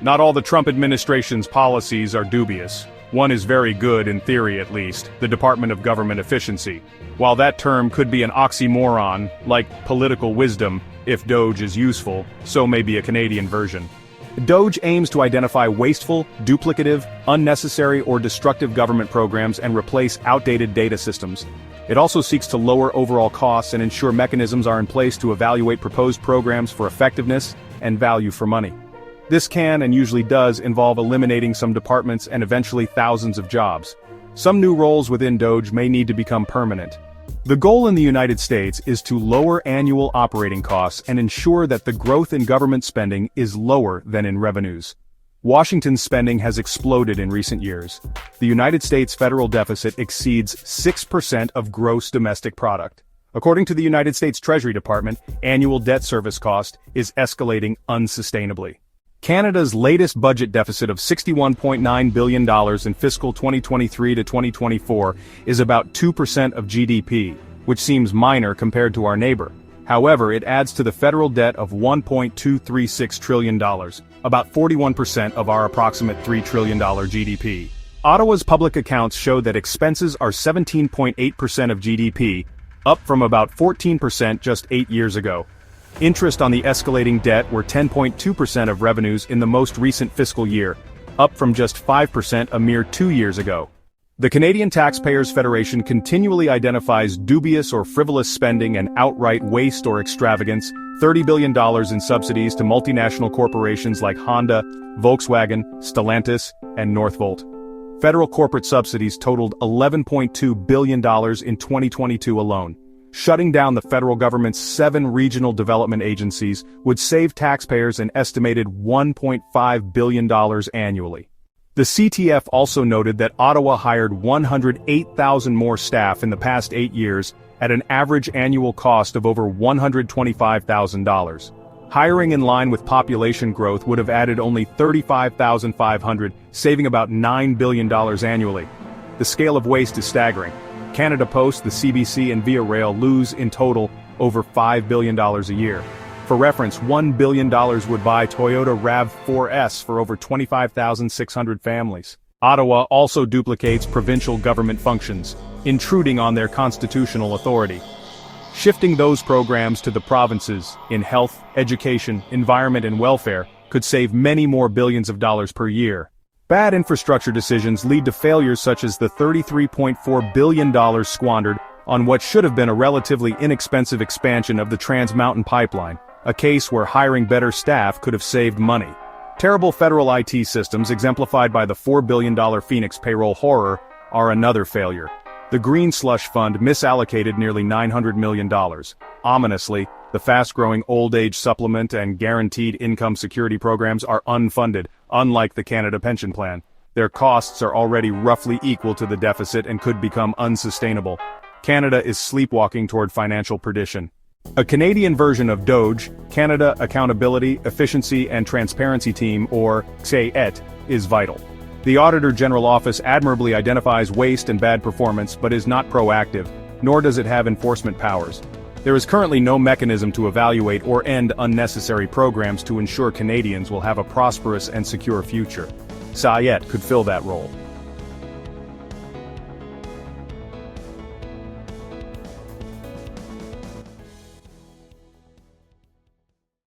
Not all the Trump administration's policies are dubious. One is very good, in theory at least, the Department of Government Efficiency. While that term could be an oxymoron, like political wisdom, if DOGE is useful, so may be a Canadian version. DOGE aims to identify wasteful, duplicative, unnecessary or destructive government programs and replace outdated data systems. It also seeks to lower overall costs and ensure mechanisms are in place to evaluate proposed programs for effectiveness and value for money. This can, and usually does, involve eliminating some departments and eventually thousands of jobs. Some new roles within DOGE may need to become permanent. The goal in the United States is to lower annual operating costs and ensure that the growth in government spending is lower than in revenues. Washington's spending has exploded in recent years. The United States federal deficit exceeds 6% of gross domestic product. According to the United States Treasury Department, annual debt service cost is escalating unsustainably. Canada's latest budget deficit of $61.9 billion in fiscal 2023 to 2024 is about 2% of GDP, which seems minor compared to our neighbor. However, it adds to the federal debt of $1.236 trillion, about 41% of our approximate $3 trillion GDP. Ottawa's public accounts show that expenses are 17.8% of GDP, up from about 14% just 8 years ago. Interest on the escalating debt were 10.2% of revenues in the most recent fiscal year, up from just 5% a mere 2 years ago. The Canadian Taxpayers Federation continually identifies dubious or frivolous spending and outright waste or extravagance, $30 billion in subsidies to multinational corporations like Honda, Volkswagen, Stellantis, and Northvolt. Federal corporate subsidies totaled $11.2 billion in 2022 alone. Shutting down the federal government's 7 regional development agencies would save taxpayers an estimated $1.5 billion annually. The CTF also noted that Ottawa hired 108,000 more staff in the past 8 years at an average annual cost of over $125,000. Hiring in line with population growth would have added only 35,500, saving about $9 billion annually. The scale of waste is staggering. Canada Post, the CBC, and Via Rail lose in total over $5 billion a year. For reference, $1 billion would buy Toyota RAV4S for over 25,600 families. Ottawa also duplicates provincial government functions, intruding on their constitutional authority. Shifting those programs to the provinces, in health, education, environment and welfare, could save many more billions of dollars per year. Bad infrastructure decisions lead to failures such as the $33.4 billion squandered on what should have been a relatively inexpensive expansion of the Trans Mountain Pipeline, a case where hiring better staff could have saved money. Terrible federal IT systems, exemplified by the $4 billion Phoenix payroll horror, are another failure. The Green Slush Fund misallocated nearly $900 million. Ominously, the fast-growing old age supplement and guaranteed income security programs are unfunded, unlike the Canada Pension Plan. Their costs are already roughly equal to the deficit and could become unsustainable. Canada is sleepwalking toward financial perdition. A Canadian version of DOGE, Canada Accountability, Efficiency and Transparency Team, or CAETT, is vital. The Auditor General Office admirably identifies waste and bad performance but is not proactive, nor does it have enforcement powers. There is currently no mechanism to evaluate or end unnecessary programs to ensure Canadians will have a prosperous and secure future. CAETT could fill that role.